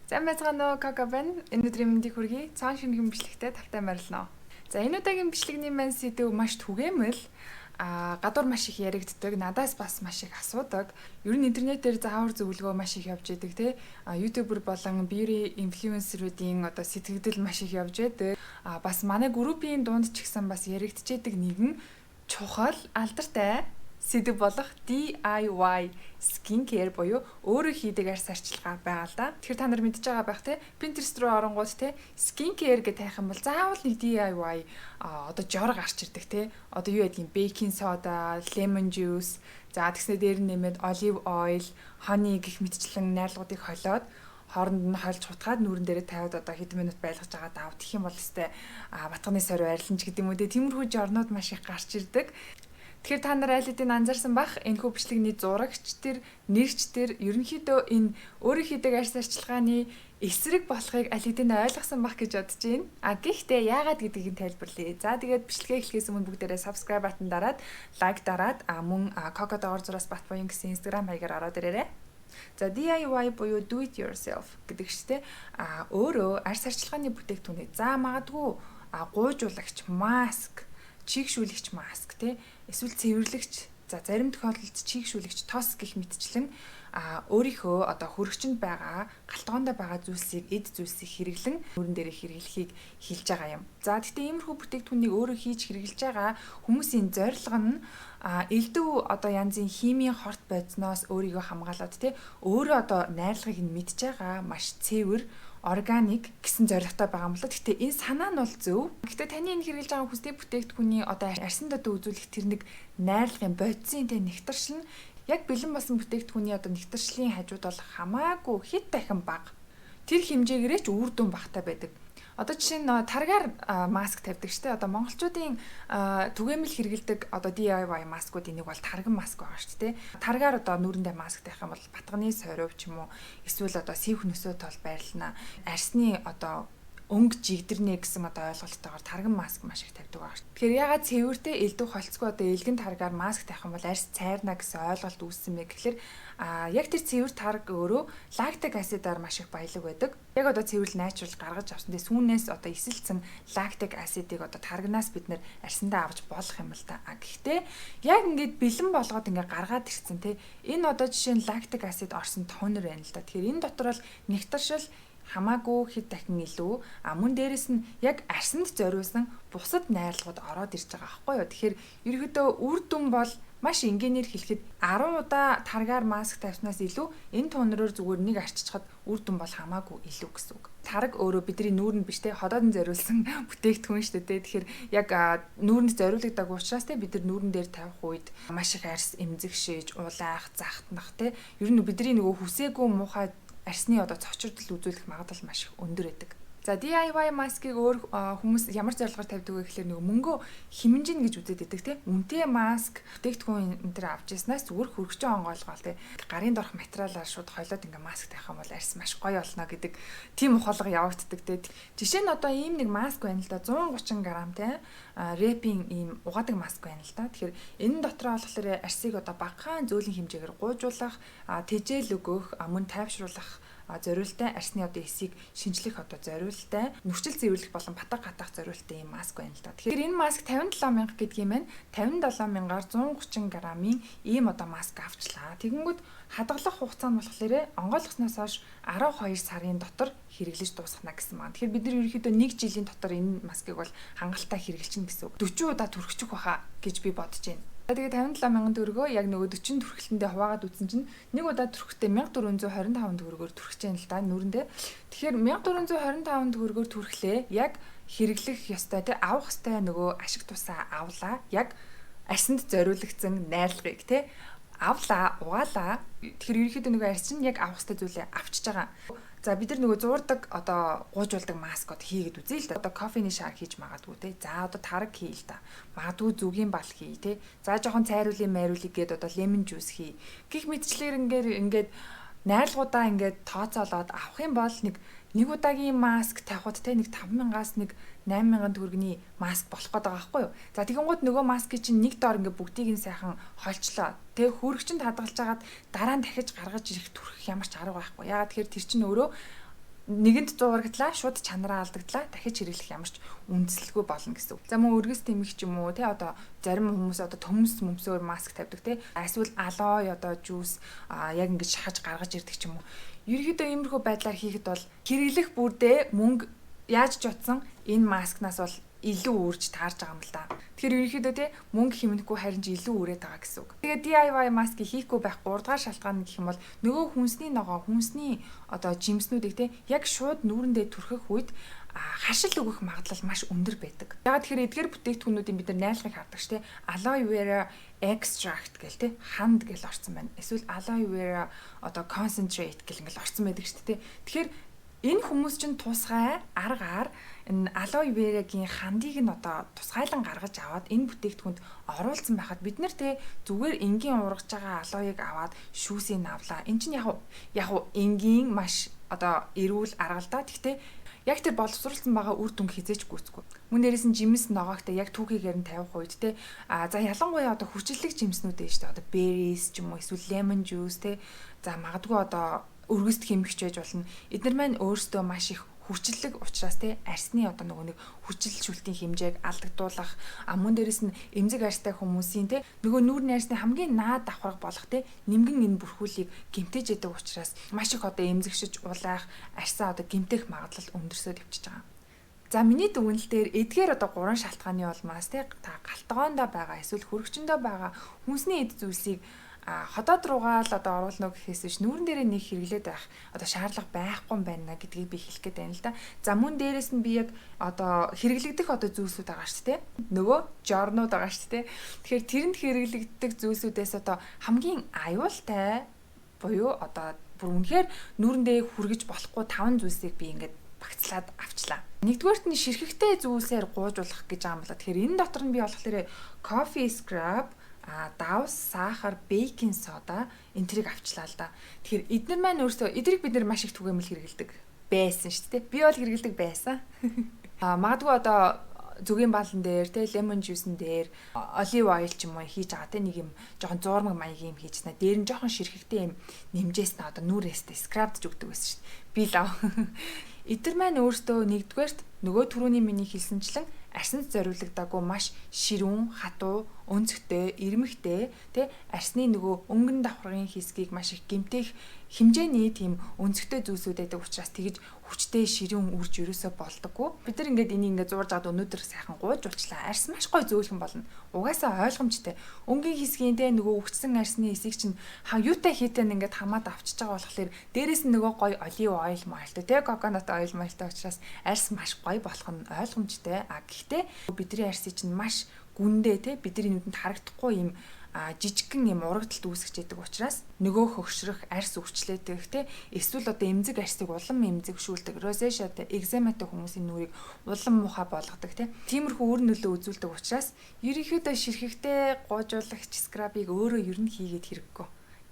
Сайн байцгаана уу Кокобен. Энэ өдрийн мэндийг хүргэе. Цаан шинэхэн бичлэгтэй тавтай морилно. За энэ удаагийн бичлэгний маань сэдв маш түгээмэл. Гадуур маш их яригддаг, надаас бас маш их асуудаг. Ер нь интернетээр заавар зөвлөгөө маш их явж идэг те. Ютубер болон beauty инфлюенсерүүдийн одоо сэтгэгдэл маш их явж идэг. Бас манай группийн дунд ч гэсэн бас яригдчихэд нэгэн чухал алдартай сэдв болох DIY skincare буюу өөрөө хийдэг арьс арчилгаа байгаа л да. Тэгэхээр та нар мэдж байгаа байх те. Pinterest руу оронгууд те skincare гэж тайх юм бол заавал нэг DIY одоо жор гарч ирдэг те. Одоо юу гэдгийг baking soda, lemon juice, за тэгснээр дээр нь нэмээд olive oil, honey гэх мэтчлэн найрлагуудыг холиод хооронд нь хольж хутгаад нүүрэн дээрээ тавиад одоо хэдэн минут байлгаж байгаа даа. Тэгэх юм бол өстэй батганы сорь арилж гэдэг юм үү те. Тиймэрхүү жорнууд маш их гарч ирдэг. Тэгэхээр та нар аль хэдийн анзаарсан бах энэхүү бичлэгний зурагч тэр, нэрч тэр ерөнхийдөө энэ өөрөө хийдэг арьс арчилгааны эсрэг болохыг аль хэдийн ойлгосон бах гэж бодож байна. Гэхдээ яагаад гэдгийг нь тайлбарлая. За тэгээд бичлэгээ эхлэхээс өмнө бүгдээрээ subscribe бутан дараад, лайк дараад, мөн Coco Dogor зураас Батбоён гэсэн Instagram хаягаар ороод ирээрэй. За DIY буюу do it yourself гэдэг чтэй өөрөө арьс арчилгааны бүтээгдэхүүнээ за магадгүй гуйжуулагч, маск, чийгшүүлэгч маск тий эсвэл цэвэрлэгч за зарим тохиолдолд чийгшүүлэгч тос гэх мэтчлэн өөрийнхөө одоо хөрөгчөнд байгаа галтгоонд байгаа зүйлсийг эд зүйлсийг хэрэглэн нүүрэн дээрээ хэрэглэхийг хэлж байгаа юм. За гэхдээ иймэрхүү бүтээгдэхүүнийг өөрөө хийж хэрэглэж байгаа хүмүүсийн зорилго нь элдв одоо янзын химийн хорт бодисноос өөрийгөө хамгаалаад тий өөрөө одоо найрлагыг нь мэдж байгаа маш цэвэр органик гэсэн зорилготой байгаа юм л да. Гэхдээ энэ санаа нь бол зөв. Гэхдээ таны энэ хэрэглэж байгаа хүсдэг бүтээгдэхүүний одоо арьсанд одоо үзүүлэх тэр нэг найрлагын бодисын тэ нэгтаршил нь яг бэлэн болсон бүтээгдэхүүний одоо нэгтаршлын хажууд бол хамаагүй хэд дахин бага. Тэр хэмжээгээрээ ч үр дүн багтаа байдаг. Одоо жишээ нь таргаар маск тавьдаг штэ. Одоо монголчуудын түгээмэл хэрэгэлдэг одоо DIY маскуудын нэг бол тарган маск байгаа шүү дээ. Таргаар одоо нүүрэндээ маск тавих юм бол батганы сорив ч юм уу эсвэл одоо сив хөнөсөө тол байрлана. Арсны одоо өнгө жигдэрнэ гэсэн одоо ойлголттойгоор тарган маск маш их тавьдаг байгаа шүү. Тэгэхээр ягаад цэвэртэй элдв холцгүй одоо элгэн таргаар маск тавих юм бол арьс цайрна гэсэн ойлголт үүссэн мэ гэхэлэр яг тэр цэвэр тарг өөрөө лактик асидаар маш их баялаг байдаг. Яг одоо цэвэрл найчрал гаргаж авсан. Тэгээ сүүнээс одоо эсэлцэн лактик асидыг одоо таргнаас бид нэр арьсандаа авч болох юм л та. Гэхдээ яг ингээд бэлэн болгоод ингээд гаргаад ирсэн те. Энэ одоо жишээ нь лактик асид орсон тонер байна л да. Тэгэхээр энэ дотор бол нэгтаршил хамаагүй хэд дахин илүү мөн дээрэс нь яг арсанд зориулсан бусад найрлагууд ороод ирж байгаа байхгүй юу. Тэгэхээр ерөөдөө үр дүн бол маш энгийнээр хэлэхэд 10 удаа таргаар маск тавьснаас илүү энэ тонероор зүгээр нэг арчичхад үр дүн бол хамаагүй илүү гэсэн үг. Тараг өөрөө бидний нүүрэнд биш те ходоодон зориулсан бүтээгдэхүүн шүү дээ. Тэгэхээр яг нүүрэнд зориулагдаагүй учраас те бид нар нүүрэн дээр тавих үед маш их арьс эмзэгшээж, улаах, захтнах те ер нь бидний нөгөө хүсээгүй муухай арьсны одоо цочрдол үзүүлэх магадлал маш их өндөр байдаг. За DIY маскыг өөр хүмүүс ямар зорилгоор тавьдаг вэ гэхээр нөгөө мөнгөө хэмнжин гэж үзээд байдаг тийм. Үнэтэй маск бүтээгдэхүүн энэ төр авч яснаас зүгээр хөргөчөө онгойлгоол тийм. Гарын дорх материалаар шууд хойлоод ингээ маск тавих юм бол арьс маш гоё болно гэдэг тийм ухаалага явагддаг тийм. Жишээ нь одоо ийм нэг маск байна л да 130 г тийм. Репийн ийм угаадаг маск байна л да. Тэгэхээр энэ дотроо болохоор арьсыг одоо багахан зөөлөн хэмжээгээр гуйжуулах, тэжээл өгөх, мөн тайвшруулах зориултай арьсны одоо эсийг шинжлэх одоо зориултай нүрчил цэвэрлэх болон батга хатах зориултай юм маск байна л да. Тэгэхээр энэ маск 57,000 гэдэг юм байна. 57,000-аар 130 г-ийн ийм одоо маск авчлаа. Тэгэнгүүт хадгалах хугацаа нь болохоор онгойлгосноос хойш 12 сарын дотор хэрэглэж дуусгана гэсэн маань. Тэгэхээр бид нар ерөнхийдөө 1 жилийн дотор энэ маскыг бол хангалттай хэрэгжилнэ гэсэн үг. 40 удаа түрхчих байхаа гэж би бодож байна. Тэгээд 57,000 төгрөгөө яг нөгөө 40 түрхлэндээ хуваагаад үтсэн чинь нэг удаа түрхэхдээ 1425 төгрөгөөр түрхэж яана л да нүрэндээ. Тэгэхээр 1425 төгрөгөөр түрхлээ яг хэрэглэх ёстой те авах ёстой нөгөө ашиг тусаа авлаа. Яг арьсанд зориулагдсан найрлагыг те авлаа, угаалаа. Тэгэхээр ерөнхийдөө нөгөө арьс чинь яг авах ёстой зүйлээ авчиж байгаа. За бид нар нөгөө зуурдаг одоо гуйжуулдаг маскууд хийгээд үзье л да. Одоо кофений шар хийж магадгүй те. За одоо тараг хий л да. Магадгүй зүгийн бал хий те. За жоохон цайруулын майруулыг гээд одоо лемон жуус хий. Гэх мэтчлэр ингээд найрлагуудаа ингээд тооцоолоод авах юм бол нэг удаагийн маск тавихад те нэг 5,000-аас нэг 8,000 төгрөгийн маск болох гээд байгаа байхгүй юу. За тэгэнгүүт нөгөө маскыг чинь нэг доор ингээд бүгдийг нь сайхан холчлоо. Тэгээ хөрөгчөнд хадгалж агаад дараа нь дахиж гаргаж ирэх түрхэх ямар ч арга байхгүй. Яагаад тэгэхээр тэр чинь өөрөө нэгэнд зуурагдлаа, шууд чанараа алдагдлаа, дахиж хэрэглэх ямар ч үндэслэлгүй болно гэсэн үг. За мөн өргөс тэмэх ч юм уу те одоо зарим хүмүүс одоо төмс мөмсөөр маск тавьдаг те эсвэл алой одоо жуус яг ингэж шахаж гаргаж ирдэг ч юм уу. Ерөнхийдөө иймэрхүү байдлаар хийхэд бол хэрэглэх бүрдээ мөнгө яаж ч утсан энэ маскнаас бол илүү үрж таарж байгаа юм л да. Тэгэхээр ерөнхийдөө те мөнгө хэмнэхгүй харин ч илүү үрээд байгаа гэсэн үг. Тэгээ DIY маск хийхгүй байх 3 дахь шалтгаан гэх юм бол нөгөө хүнсний ногоо, хүнсний одоо жимснүүдийг те яг шууд нүүрэндээ түрхэх үед хашил өгөх магадлал маш өндөр байдаг. Ягаад тэгэхээр эдгээр бүтээгдэхүүнүүдийн бид нар найрлагыг хардаг ш те aloe vera extract гэл те ханд гэл орсон байна. Эсвэл aloe vera одоо concentrate гэл ингээл орсон байдаг ш те. Тэгэхээр энэ хүмүүс чинь тусгай аргаар энэ aloe vera-гийн хандыг нь одоо тусгайлан гаргаж аваад энэ бүтээгдэхүүнд оруулсан байхад бид нар те зүгээр энгийн ургаж байгаа алоёыг аваад шүүсийг авлаа. Эн чинь яг энгийн маш одоо эрүүл арга л да. Гэхдээ яг тэр боловсруулсан байгаа үр дүнг хизээч гүйцэхгүй. Мөн дээрээс нь жимс ногоогтой яг түүхийгээр нь тавих үед те за ялангуяа одоо хүчлэг жимснүүд ээ шүү дээ. Одоо berries ч юм уу эсвэл lemon juice те за магадгүй одоо өргөст хэмгэж байж болно. Эдгээр маань өөрсдөө маш их хүчлэг учраас те арсны одоо нөгөө нэг хүчилшүүлтийн хэмжээг алдагдуулах мөн дээрээс нь эмзэг арстай хүмүүсийн те нөгөө нүүрний арсны хамгийн наад давхарга болох те нимгэн энэ бүрхүүлийг гэмтэж яадаг учраас маш их одоо эмзэгшиж улаах арсаа одоо гэмтэх магадлал өндөрсөд явчихж байгаа. За миний дүгнэлтээр эдгээр одоо 3 шалтгааны улмаас те та галтгоондоо байгаа эсвэл хөрөгчөндөө байгаа хүнсний эд зүйлсийг хотоод руугаа л одоо оруулна гэхээс биш нүүрэн дээрээ нэг хэрэглээд байх одоо шаардлага байхгүй юм байна гэдгийг би хэлэх гээд байна л да. За мөн дээрээс нь би яг одоо хэрэглэгдэх одоо зүйлсүүд байгаа шүү дээ. Нөгөө жорнууд байгаа шүү дээ. Тэгэхээр тэрэнд хэрэглэгддэг зүйлсүүдээс одоо хамгийн аюултай буюу одоо бүр үнэхээр нүүрэндээ хүргэж болохгүй 5 зүйлсийг би ингээд багцлаад авчлаа. Нэгдүгээрт нь ширхэгтэй зүйлсээр гуйжуулах гэж байгаа юм байна. Тэгэхээр энэ дотор нь би болохоор coffee scrub давс, сахар, бейкинг сода энэ трийг авчлаа л да. Тэгэхээр эдгээр маань өөрсдөө эдрийг бид нар маш их түгээмэл хэрэгэлдэг байсан шүү дээ. Би бол хэрэгэлдэг байсан. Магадгүй одоо зүгийн балан дээр те lemon juice-н дээр olive oil ч юм уу хийж байгаа те нэг юм жоохон зуурмаг маягийн юм хийжнэ. Дээр нь жоохон ширхэгтэй юм нэмжээснэ одоо нүрээстэй scrub гэж өгдөг байсан шүү дээ. Би лав. Эдгээр маань өөрсдөө нэгдүгээрт нөгөө түрүүний миний хэлсэнчлэн арсанд зориулагдаагүй маш ширүүн, хатуу, өнцгтэй, ирмэгтэй, тэ арсны нөгөө өнгөн давхаргын хэсгийг маш их гэмтэх хэмжээний тийм өнцгтэй зүйлсүүд байдаг учраас тэгж хүчтэй ширүүн үрж ерөөсө болдоггүй. Бид нар ингээд энийг ингээд зурж аваад өнөөдөр сайхан гууж уулчлаа. Арс маш гой зөөлхөн болно. Угаасаа ойлгомжтой. Өнгийн хэсгийн тэ нөгөө өвчсөн арсны хэсгийг чинь юутай хийтэй ингээд хамаад авчиж байгаа болохоор дээрэс нь нөгөө гой olive oil маалтай тэ coconut oil маалтай учраас арс маш гой болох нь ойлгомжтой. Гэхдээ бидний арсыг чинь маш гүндээ те бидний нүдэнд харагдахгүй юм жижигхэн юм урагдалт үүсгэж яадаг учраас нөгөө хөгшрөх арс өвчлөөдөг те эсвэл одоо эмзэг арсыг улам эмзэгшүүлдэг розешаа те экзематай хүмүүсийн нүрийг улам муухай болгодог те тиймэрхүү үр нөлөө үзүүлдэг учраас ерөнхийдөө ширхэгтэй гуйжуулагч скрабыг өөрөө ер нь хийгээд хэрэггүй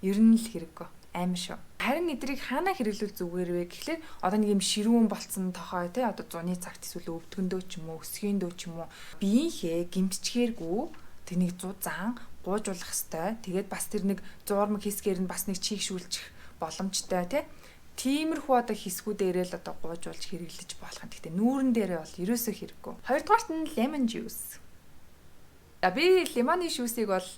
ер нь л хэрэггүй амар шүү. Харин эдрийг хаана хэрэглүүл зүгээр вэ гэхлээр одоо нэг юм ширүүн болцсон тохой те одоо зуны цагт эсвэл өвдгөндөө ч юм уу өсгөөндөө ч юм уу биеийнхээ гимтчихээргүй тэнийг зузаан гуйжуулах хэвээр тэгээд бас тэр нэг зуурмаг хэсгээр нь бас нэг чийгшүүлчих боломжтой те тиймэрхүү одоо хэсгүүдээрээ л одоо гуйжуулж хэрэглэж болох юм. Гэхдээ нүүрэн дээрээ бол ерөөсөө хэрэггүй. Хоёрдугаарт нь lemon juice. Би лимоны шүүсийг бол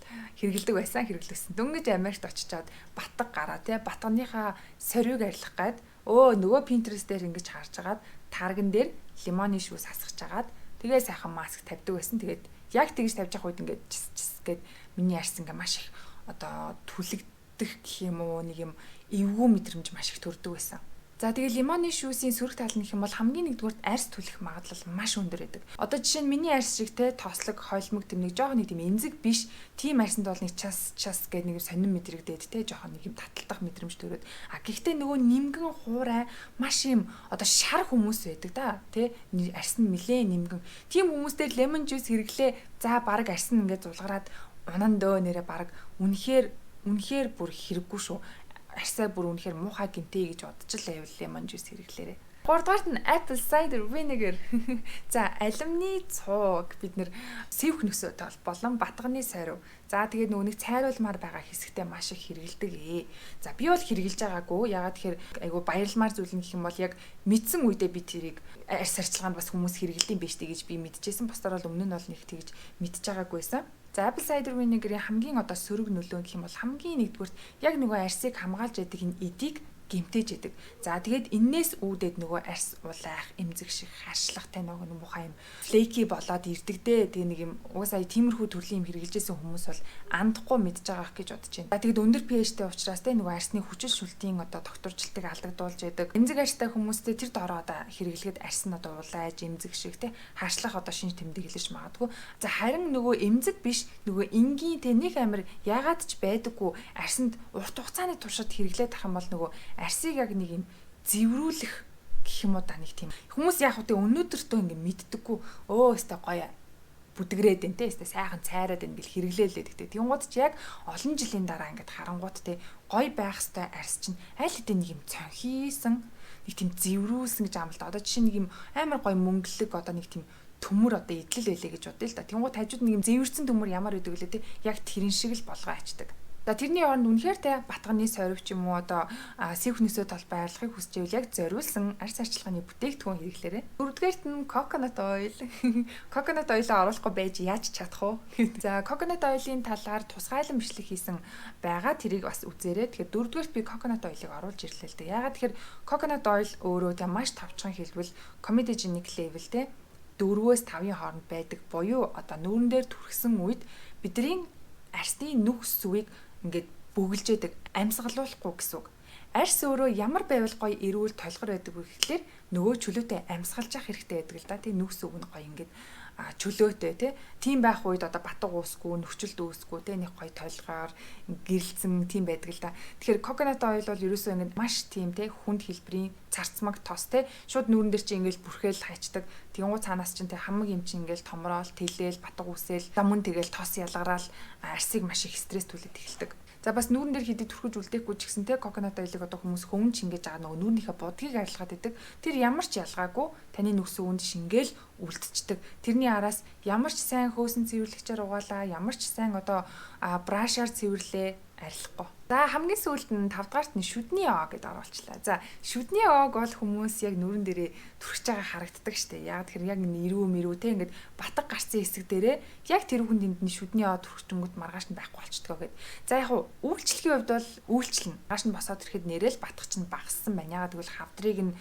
хэрэгэлдэг байсан хэрэглэсэн. Дөнгөж Америкт очичоод батг гараа тий батганыхаа сорийг арилгах гээд нөгөө Pinterest дээр ингэж харж агаад тарган дээр лимоны шүүс хасгаж агаад тэгээ сайхан маск тавьдаг байсан. Тэгээд яг тэгж тавьж явах үед ингэж чис гээд миний арс ингээ маш их одоо түлэгдэх гэх юм уу нэг юм эвгүй мэдрэмж маш их төрдөг байсан. За тэгээ лимоны шүүсийн сөрөг тал нь гэх юм бол хамгийн нэгдүгürt арс түлэх магадлал маш өндөр байдаг. Одоо жишээ нь миний арс шиг те тослог, хойлмог тэмдэг жоохон нэг тийм эмзэг биш. Тийм арсанд бол нэг час гэдэг нэг сонин мэдрэгдээд те жоохон нэг юм таталдах мэдрэмж төрөөд. Гэхдээ нөгөө нимгэн хуурай маш юм одоо шар хүмүүс байдаг да те арс нь нилээ нимгэн. Тийм хүмүүстэй lemon juice хэрэглээ. За баг арс нь ингээд зулгараад унан дөө нэрэ баг үнэхээр бүр хэрэггүй шүү. арьсаа бүр үнэхээр муухай гэмтэй гэж бодож л байвал лемон жуус хэрэглээрэй. Гуравдугаарт нь apple cider vinegar. За, алимны цууг бид нэр сэвх нөсөд болон батганы сойров. За, тэгээд нөгөө нэг цайруулмаар байгаа хэсэгтээ маш их хэрэгэлдэг ээ. За, би бол хэрэгжилж байгаагүй. Ягаад тэгэхээр айгу баярламар зүйл нь гэх юм бол яг мэдсэн үедээ би тэрийг арьс арчилгаанд бас хүмүүс хэрэгэлдэм биш гэж би мэдчихсэн. Бусдаар бол өмнө нь бол нэг тэгж мэдж байгаагүйсэн. За, apple cider vinegar-ийн хамгийн сөрөг нөлөө гэх юм бол хамгийн нэгдүгürt яг нөгөө арьсыг хамгаалж яадаг энэ эдийг гэмтээж яадаг. За, тэгээд энээс үүдээд нөгөө арьс улайх, эмзэг шиг харшлагтай нөгөө муухай юм флейки болоод ирдэг дээ. Тэгээ нэг юм угаасаа тиймэрхүү төрлийн юм хэрэгжилжсэн хүмүүс бол андахгүй мэдж байгаа гэж бодож байна. За, тэгээд өндөр pH-тэй учраас те нөгөө арьсны хүчил шүлтийн докторжилтыг алдагдуулж яадаг. Эмзэг арьстай хүмүүстэй тэр дороо хэрэглэхэд арьс нь улайж, эмзэг шиг те харшлах шинж тэмдэг хэлж магадгүй. За, харин нөгөө эмзэг биш нөгөө энгийн те нэг амир ягаад ч байдаггүй арьсанд урт хугацааны туршид хэрэглээд ах юм бол нөгөө арьсыг яг нэг юм зэврүүлэх гэх юм уу да нэг тийм. Хүмүүс яг үгүй өнөөдөртөө ингэ мэддэггүй. Өстэй гоё бүдгрээд байна те. Өстэй сайхан цайраад байна гэл хэрэглээлээ гэдэг. Тэнгууд ч яг олон жилийн дараа ингэ харангууд те гоё байх хэвээр арьс чинь аль хэдийн нэг юм цонхийсэн, нэг тийм зэврүүлсэн гэж амлалт. Одоо жишээ нэг юм амар гоё мөнгөлөг нэг тийм төмөр идэл байлээ гэж бодъё л да. Тэнгууд хажууд нэг юм зэвэрсэн төмөр ямар байдаг лээ те. Яг тэрэн шиг л болгоо ачдаг. За, тэрний оронд үнэхээр те батганы сойров ч юм уу сэвх нөсөө тал байрлахыг хүсчихвэл яг зориулсан арьс арчилгааны бүтээгдэхүүн хэрэглээрэй. Дөрөвдүгээрт нь coconut oil. Coconut oil-аа оруулахгүй байж яаж чадах вэ? За, coconut oil-ийн талаар тусгайлан бичлэг хийсэн байгаа. Тэрийг бас үзээрэй. Тэгэхээр дөрөвдүгээрт би coconut oil-ыг оруулж ирлээ л дээ. Ягаад тэгэхээр coconut oil өөрөө те маш товчхон хэлбэл comedogenic level те 4-өөс 5-ын хооронд байдаг буюу нүүрэн дээр түрхсэн үед бидний арьсны нүхс сүвийг ингээд бүгэлжээдэг, амьсгалуулахгүй гэсэн үг. Арьс өөрөө ямар байвал гоё эрүүл толгор байдаг вэ гэхлээр нөгөө чөлөөтэй амьсгалж явах хэрэгтэй байдаг л да. Тийм нүхс үг нь гоё ингээд чөлөөтэй тийм байх үед батг уусгүй, нөхцөлд үүсгүй нэг гоё толгоор гэрэлцэн тийм байдаг л да. Тэгэхээр coconut oil бол ерөөсөө ингээд маш тийм хүнд хэлбэрийн царцмаг тос шууд нүүрэн дээр чи ингээд бүрхээл хайчдаг. Тэнгуү цаанаас чинь хамаг юм чи ингээд томроол, тэлээл, батг үсээл, мөн тэгэл тос ялгараал арьсыг маш их стресс түлээд эхэлдэг. За, бас нүүрэн дээр хэдий түрхэж үлдээхгүй ч гэсэн coconut oil-ыг хүмүүс хөвөн шингээж байгаа нөгөө нүүрнийхээ бодгийг арилгаад идэг. Тэр ямар ч ялгаагүй таны нүхс үүнд шингээл үлдчихдэг. Тэрний араас ямар ч сайн хөөсөн цэвэрлэгчээр угаалаа, ямар ч сайн брашаар цэвэрлээ арилахгүй. За, хамгийн сүүлд нь 5 дугаарт нь шүдний оо гэдээ оруулчлаа. За, шүдний оог бол хүмүүс яг нүүрэн дээрээ түрхэж байгаа харагддаг штэ. Яг тэр яг нэрвүү ингээд батг гарсан хэсэг дээрээ яг тэр хүнд энд нь шүдний оо түрхчэнгүүд маргааш нь байхгүй болчдгоо гэд. За, яг үйлчлэгийн хувьд бол үйлчлэн. Маргааш нь босоод ирэхэд нэрэл батг чинь багассан байна. Ягаад гэвэл хавдрыг нь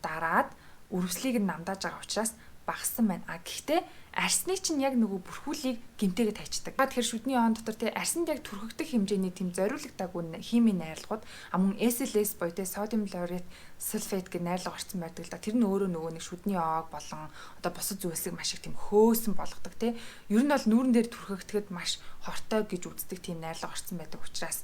дараад өрөвслийг нь намдааж байгаа учраас багассан байна. Гэхдээ арьсны чинь яг нөгөө бүрхүүлийг гэмтээгээд хайчдаг. Тэгэхээр шүдний оон дотор арьсанд яг түрхэгдэх хэмжээний тийм зориулагдаагүй химийн найрлагууд мөн SLS буюу sodium lauryl sulfate гэх найрлага орсон байдаг л да. Тэр нь өөрөө нөгөө нэг шүдний оог болон бусад зүйлсийг маш их тийм хөөсөн болгодог Ер нь бол нүүрэн дээр түрхэгдэхэд маш хортой гэж үздэг тийм найрлага орсон байдаг учраас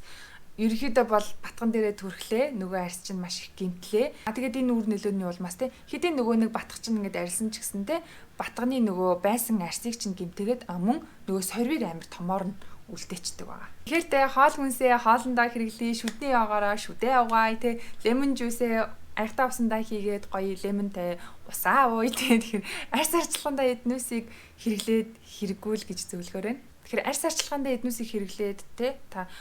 ерөнхийдөө бол батган дээрээ түрхлээ. Нөгөө арьс чинь маш их гэмтлээ. Тэгээд энэ үр нөлөөний улмаас хэдийн нөгөө нэг батг чинь ингээд арилсан ч гэсэн батганы нөгөө байсан арьсыг чинь гэмтээгээд мөн нөгөө сорвир амир томоор нь үлдээчдэг байгаа. Тэгэхээр хоол хүнсээ хоолндоо хэрэглэе, шүдний яагаараа шүдээ авгаая, лемон жуусээ аягтаа усандаа хийгээд гоё лемонтэй усаа ууя. Тэгэхээр арьс арчилгаандаа эднүсийг хэрэглээд хэрэггүй л гэж зөвлөхөр байна. Тэгэхээр арьс арчилгаандаа эднүсийг хэрэглээд та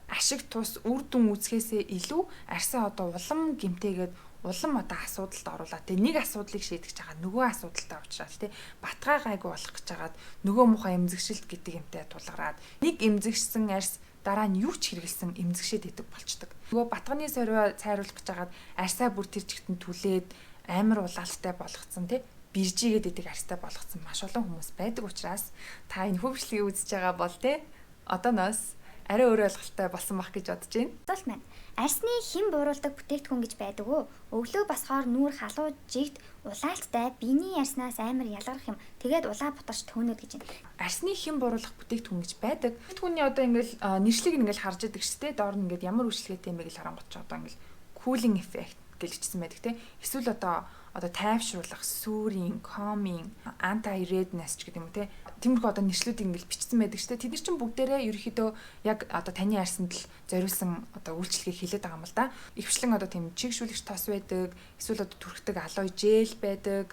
ашиг тус үр дүн үзэхээсээ илүү арьсаа улам гэмтээгээд улам асуудалд оруулаад нэг асуудлыг шийдэж байгаа нөгөө асуудалтай уулзраад батгаа гайгүй болох гэж хагаад нөгөө муухай эмзэгшилт гэдэг юмтай тулгараад нэг эмзэгшсэн арьс дараа нь юу ч хэрэгэлсэн эмзэгшээд идэг болчдөг. Нөгөө батганы сорвио цайруулах гэж хагаад арьсаа бүр тэр чигтэн түлээд амар улаалтай болгоцсон биржигээд идэг арьстай болгоцсон маш олон хүмүүс байдаг учраас та энэ хөвчлөгийг үзэж байгаа бол одооноос арай өөр ойлголттой болсон байх гэж бодож байна. Асуулт маань арьсны хэн бууруулдаг бүтээгдэхүүн гэж байдаг уу? Өглөө басхоор нүүр халуун жигт улаалттай биений арьснаас амар ялгарх юм. Тэгээд улаа бутарч төөнөд гэж байна. Арьсны хэн бууруулах бүтээгдэхүүн гэж байдаг. Бүтээгдэхүүний ингээл нэршлиг ингээл харж идэг шүү дээ. Доор нь ингээд ямар үйлчлэгээтэй юм бэ гэж харангуйч ингээл cooling effect гэлжсэн байдаг те. Эсвэл одоо тайвшруулах, сүүрийн, calming, anti-redness гэдэг юм уу те. Тиймэрхүү одоо нэршлүүд ингээл бичсэн байдаг шүү дээ. Тэд нар чинь бүгдээрээ ерөөхдөө яг одоо таны ярьсанд л зориулсан одоо үйлчлэгийг хэлээд байгаа юм л да. Ихэвчлэн одоо тийм чигшүүлэгч тос байдаг, эсвэл одоо түрхдэг алоэ жел байдаг,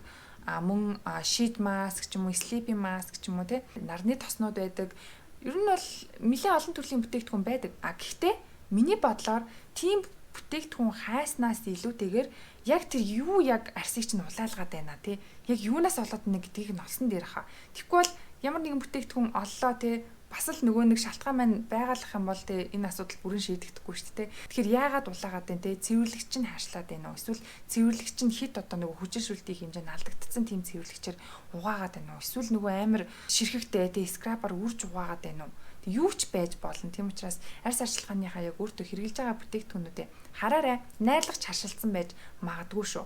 мөн sheet mask ч юм уу, sleeping mask ч юм уу те. Нарны тоснууд байдаг. Ер нь бол нэлээд олон төрлийн бүтээгдэхүүн байдаг. Гэхдээ миний бодлоор тийм бүтээгдэхүүн хайснаас илүүтэйгээр яг тэр юу яг арсыг чинь улайлгаад байна тий. Яг юунаас болоод нэг гэдгийг нь олсон дээр хаа. Тэгэхгүй бол ямар нэгэн бүтээгдэхүүн оллоо тий. Бас л нөгөө нэг шалтгаан маань байгалах юм бол тий энэ асуудал бүрэн шийдэгдэхгүй шүү дээ. Тэгэхээр яагаад улаагаад байна тий? Цэвэрлэгч нь хаашлаад байна уу? Эсвэл цэвэрлэгч нь хит одоо нөгөө хүчилшүүлтийн хэмжээнд алдагдсан тийм цэвэрлэгчээр угаагаад байна уу? Эсвэл нөгөө амар ширхэгтэй тий скрабаар үрж угаагаад байна уу? Юу ч байж болно. Тийм учраас арьс арчилгааныхаа яг өөртөө хэрэгжилж байгаа бүтээгдэхүүнүүдээ хараарай. Найрлагч харшилсан байж магадгүй шүү.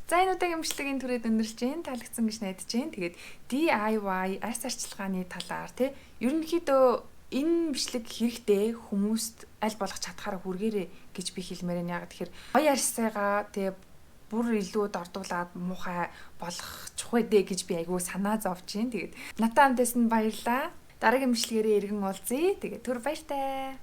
За энэ удаагийн имжлэгийн түрээд өндөрлж जैन таалагдсан гэж найдаж जैन. Тэгээд DIY арьс арчилгааны талаар тий ерөнхийдөө энэ бичлэг хэрэгтэй хүмүүст аль болох чадхаараа хүргээрэй гэж би хэлмээр байна. Яг тэгэхээр гоё арьсайгаа тий бүр илүү дордуулаад муухай болгочих вэ гэж би айгүй санаа зовж जैन. Тэгээд натаа хамтаас нь баярлаа. Дараагийн имжлэгээрээ иргэн уулзъя. Тэгээд түр баяртай.